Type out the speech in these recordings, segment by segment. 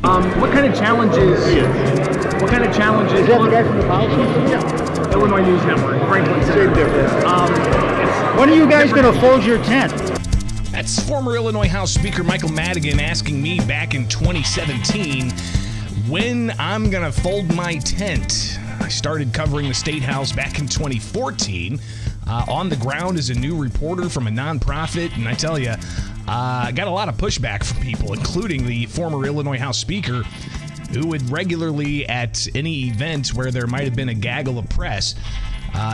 What kind of challenges? What kind of challenges? Is that the guy from the policy? Yeah. Illinois News Network, Franklin Center. When are you guys going to fold your tent? That's former Illinois House Speaker Michael Madigan asking me back in 2017 when I'm going to fold my tent. I started covering the State House back in 2014 on the ground as a new reporter from a nonprofit, and I tell you, I got a lot of pushback from people, including the former Illinois House Speaker, who would regularly, at any event where there might have been a gaggle of press,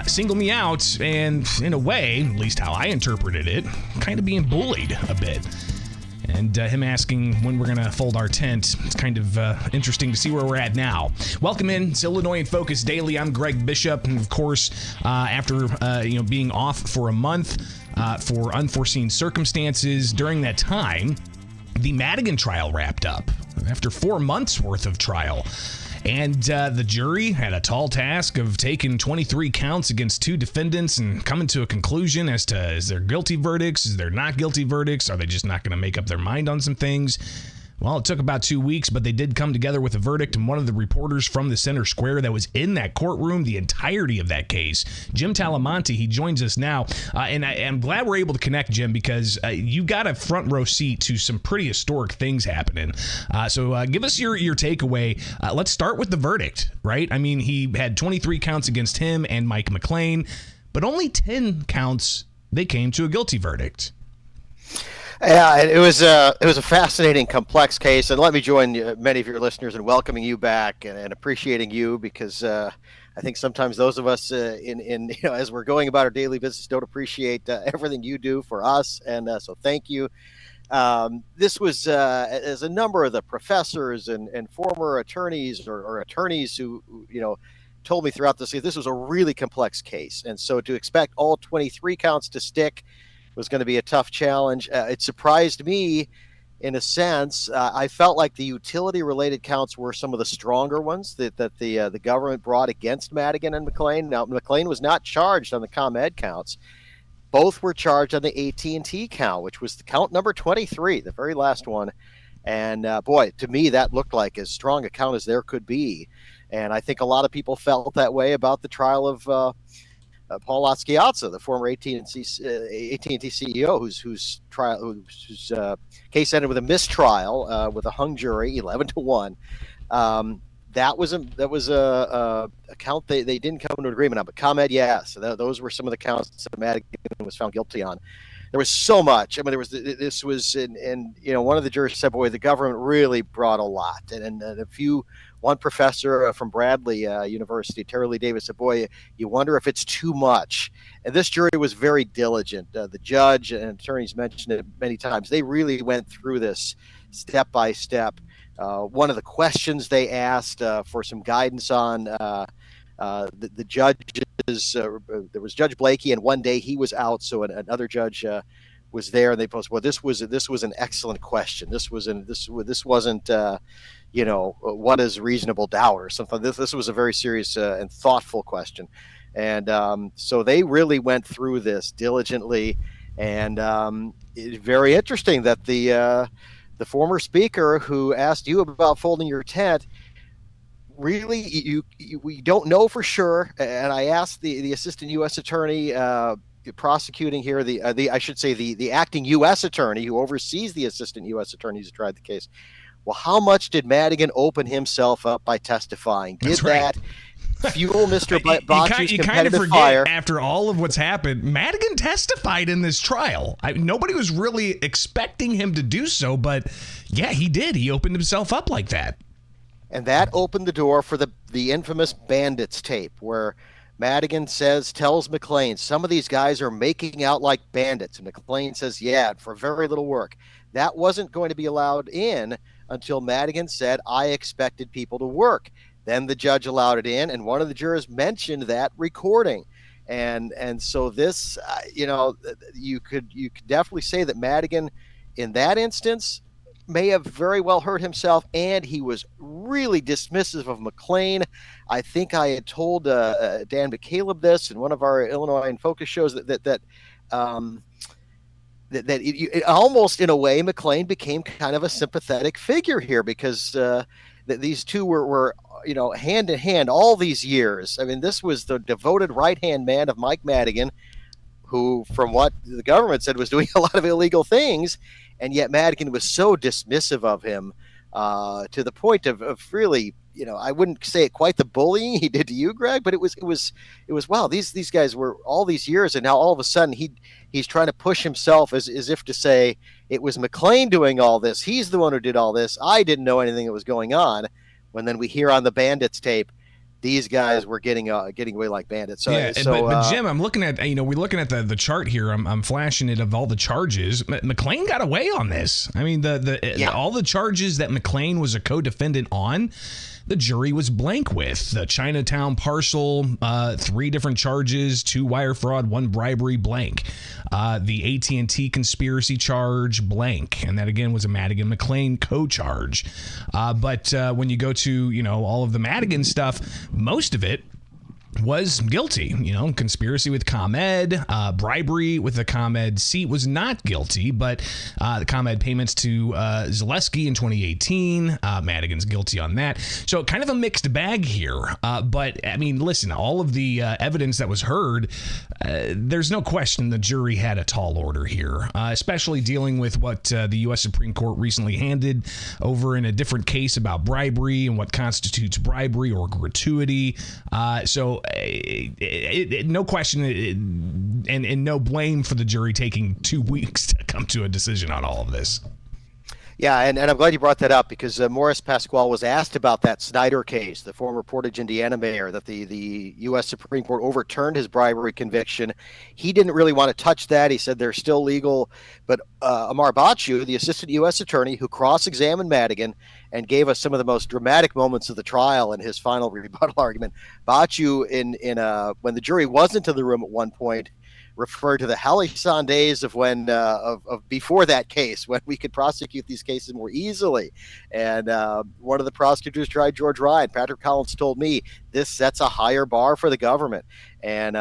single me out and, in a way, at least how I interpreted it, kind of being bullied a bit. And him asking when we're going to fold our tent, it's kind of interesting to see where we're at now. Welcome in. It's Illinois in Focus Daily. I'm Greg Bishop. And, of course, after being off for a month for unforeseen circumstances, during that time, the Madigan trial wrapped up after 4 months worth of trial. And the jury had a tall task of taking 23 counts against 2 defendants and coming to a conclusion as to, is there guilty verdicts? Is there not guilty verdicts? Are they just not going to make up their mind on some things? Well, it took about 2 weeks, but they did come together with a verdict, and one of the reporters from the center square that was in that courtroom the entirety of that case, Jim Talamonti, he joins us now. And I'm glad we're able to connect, Jim, because you got a front row seat to some pretty historic things happening. So give us your takeaway. Let's start with the verdict, right? I mean, he had 23 counts against him and Mike McLean, but only 10 counts, they came to a guilty verdict. Yeah, it was a fascinating, complex case, and let me join many of your listeners in welcoming you back and appreciating you, because I think sometimes those of us as we're going about our daily business don't appreciate everything you do for us, and so thank you. This was as a number of the professors and former attorneys or attorneys who told me throughout this was a really complex case, and so to expect all 23 counts to stick was going to be a tough challenge. It surprised me in a sense. I felt like the utility-related counts were some of the stronger ones that the government brought against Madigan and McLean. Now, McLean was not charged on the ComEd counts. Both were charged on the AT&T count, which was the count number 23, the very last one. And boy, to me, that looked like as strong a count as there could be. And I think a lot of people felt that way about the trial of Paul Atskiatsa, the former AT&T CEO, whose case ended with a mistrial with a hung jury, 11-1. That was a count they didn't come to an agreement on, but ComEd, yes. So those were some of the counts that Madigan was found guilty on. There was so much. I mean, one of the jurors said, "Boy, the government really brought a lot." And one professor from Bradley University, Terry Lee Davis, said, "Boy, you wonder if it's too much." And this jury was very diligent. The judge and attorneys mentioned it many times. They really went through this step by step. One of the questions they asked for some guidance on the judges, there was Judge Blakey, and one day he was out, so another judge was there, and they posted, "Well, this was an excellent question. This wasn't what is reasonable doubt or something. This was a very serious and thoughtful question." And so they really went through this diligently, and it's very interesting that the former speaker who asked you about folding your tent, really, we don't know for sure. And I asked the assistant U.S. attorney prosecuting here, the acting U.S. attorney who oversees the assistant U.S. attorneys who tried the case. Well, how much did Madigan open himself up by testifying? Did that fuel Mr. Bocci's competitive fire? After all of what's happened, Madigan testified in this trial. Nobody was really expecting him to do so, but yeah, he did. He opened himself up like that. And that opened the door for the infamous Bandits tape, where Madigan tells McLean, some of these guys are making out like bandits. And McLean says, yeah, for very little work. That wasn't going to be allowed in until Madigan said, I expected people to work. Then the judge allowed it in, and one of the jurors mentioned that recording. And so this, you could definitely say that Madigan, in that instance, may have very well hurt himself, and he was really dismissive of McLean. I think I had told Dan McCaleb this in one of our Illinois in Focus shows that it almost in a way McLean became kind of a sympathetic figure here because these two were hand in hand all these years. I mean, this was the devoted right hand man of Mike Madigan, who, from what the government said, was doing a lot of illegal things, and yet Madigan was so dismissive of him to the point of really, I wouldn't say it quite the bullying he did to you, Greg, but it was wow. These guys were all these years, and now all of a sudden he's trying to push himself as if to say it was McLean doing all this. He's the one who did all this. I didn't know anything that was going on. When then we hear on the Bandits tape, these guys were getting away like bandits. So, yeah, but Jim, I'm looking at we're looking at the chart here. I'm flashing it of all the charges. McLean got away on this. I mean, all the charges that McLean was a co-defendant on, the jury was blank with. The Chinatown parcel, 3 different charges, 2 wire fraud, 1 bribery, blank. The AT&T conspiracy charge, blank. And that, again, was a Madigan-McLean co-charge. But when you go to, all of the Madigan stuff, most of it was guilty. Conspiracy with ComEd, bribery with the ComEd seat was not guilty, but the ComEd payments to Zaleski in 2018, Madigan's guilty on that. So kind of a mixed bag here. But I mean, listen, all of the evidence that was heard, there's no question the jury had a tall order here, especially dealing with what the U.S. Supreme Court recently handed over in a different case about bribery and what constitutes bribery or gratuity. So no question and no blame for the jury taking 2 weeks to come to a decision on all of this. Yeah, and I'm glad you brought that up because Morris Pasquale was asked about that Snyder case, the former Portage, Indiana mayor, that the U.S. Supreme Court overturned his bribery conviction. He didn't really want to touch that. He said they're still legal. But Amar Bachu, the assistant U.S. attorney who cross-examined Madigan and gave us some of the most dramatic moments of the trial in his final rebuttal argument, Bachu, when the jury wasn't in the room at one point, referred to the halcyon days of when of before that case when we could prosecute these cases more easily. And one of the prosecutors tried George Ryan. Patrick Collins told me this sets a higher bar for the government. And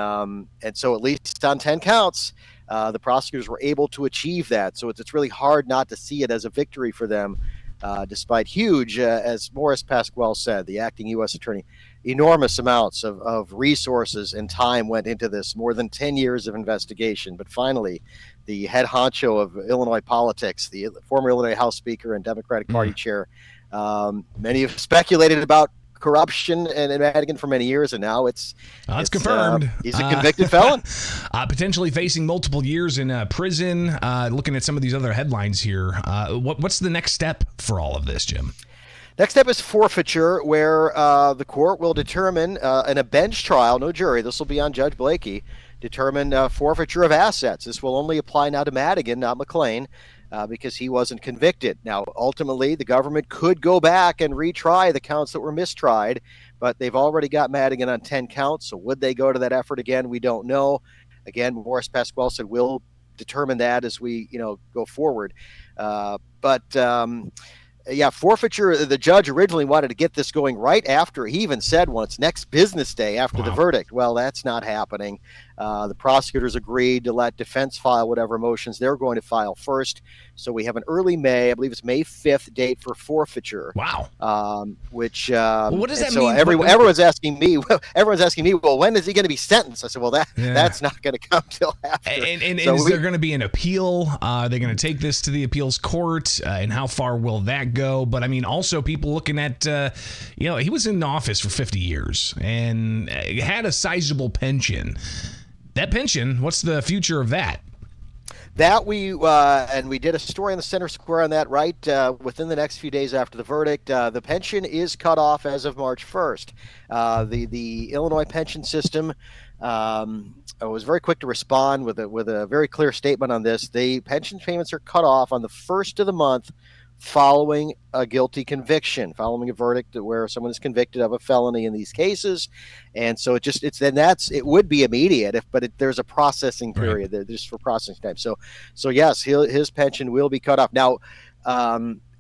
so at least on 10 counts, the prosecutors were able to achieve that. So it's really hard not to see it as a victory for them, despite huge, as Morris Pasquale said, the acting U.S. attorney, enormous amounts of resources and time went into this, more than 10 years of investigation. But finally, the head honcho of Illinois politics, the former Illinois House Speaker and Democratic Party chair, many have speculated about corruption and Madigan for many years, and now it's confirmed. He's a convicted felon. Potentially facing multiple years in prison. Looking at some of these other headlines here, what's the next step for all of this, Jim? Next step is forfeiture, where the court will determine in a bench trial, no jury, this will be on Judge Blakey, determine forfeiture of assets. This will only apply now to Madigan, not McLean, because he wasn't convicted. Now, ultimately, the government could go back and retry the counts that were mistried, but they've already got Madigan on 10 counts, so would they go to that effort again? We don't know. Again, Morris Pasquale said we'll determine that as we go forward. Yeah, forfeiture, the judge originally wanted to get this going right after, he even said once, next business day after the verdict. Well, that's not happening. The prosecutors agreed to let defense file whatever motions they're going to file first. So we have an early May, I believe it's May 5th date for forfeiture. Wow. What does that mean? Everyone's asking me, well, when is he going to be sentenced? I said, well, that's not going to come till after. And is there going to be an appeal? Are they going to take this to the appeals court? And how far will that go? But I mean, also people looking at, he was in office for 50 years and had a sizable pension. That pension, what's the future of that? That we did a story on the Center Square on that, right? Within the next few days after the verdict, the pension is cut off as of March 1st. The Illinois pension system was very quick to respond with a very clear statement on this. The pension payments are cut off on the first of the month following a guilty conviction, following a verdict where someone is convicted of a felony in these cases. And so it would be immediate, but there's a processing period there just for processing time. So yes, his pension will be cut off. Now,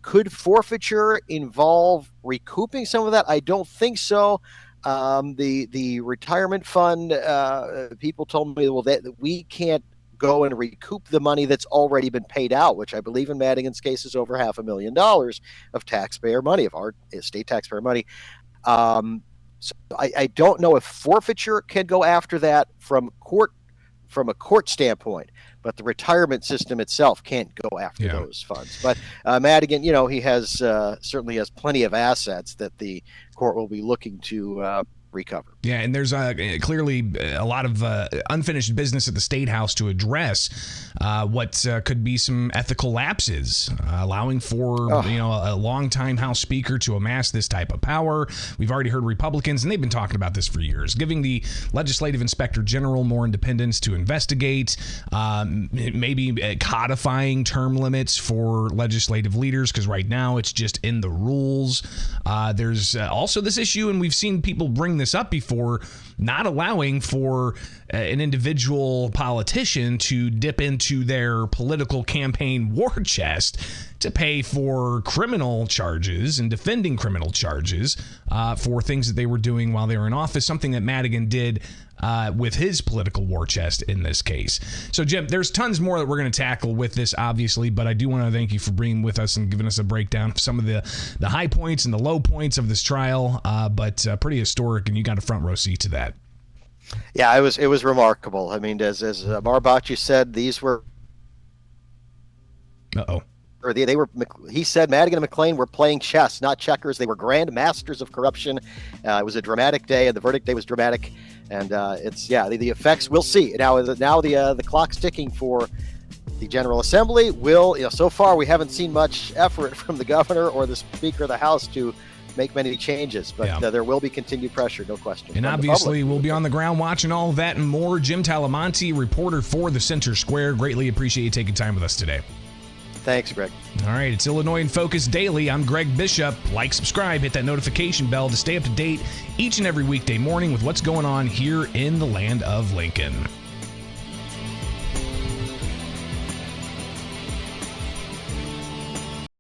could forfeiture involve recouping some of that? I don't think so. The retirement fund people told me, well, that we can't go and recoup the money that's already been paid out, which I believe in Madigan's case is over $500,000 of taxpayer money, of our state taxpayer money. So I don't know if forfeiture can go after that from a court standpoint, but the retirement system itself can't go after those funds. But Madigan, he has certainly has plenty of assets that the court will be looking to recover. Yeah, and there's clearly a lot of unfinished business at the State House to address what could be some ethical lapses, allowing for a longtime House Speaker to amass this type of power. We've already heard Republicans, and they've been talking about this for years, giving the Legislative Inspector General more independence to investigate, maybe codifying term limits for legislative leaders, because right now it's just in the rules. There's also this issue, and we've seen people bring this up before, not allowing for an individual politician to dip into their political campaign war chest to pay for criminal charges and defending criminal charges for things that they were doing while they were in office, something that Madigan did with his political war chest in this case. So, Jim, there's tons more that we're going to tackle with this, obviously, but I do want to thank you for being with us and giving us a breakdown of some of the high points and the low points of this trial, but pretty historic, and you got a front row seat to that. Yeah, it was remarkable. I mean, as Marbachi said, these were... Or they were. He said Madigan and McLean were playing chess, not checkers. They were grand masters of corruption. It was a dramatic day, and the verdict day was dramatic. And the effects we'll see now. The clock's ticking for the General Assembly. So far we haven't seen much effort from the governor or the Speaker of the House to make many changes, but there will be continued pressure, no question. And obviously, we'll be on the ground watching all of that and more. Jim Talamonti, reporter for the Center Square. Greatly appreciate you taking time with us today. Thanks, Greg. All right, it's Illinois in Focus Daily. I'm Greg Bishop. Like, subscribe, hit that notification bell to stay up to date each and every weekday morning with what's going on here in the land of Lincoln.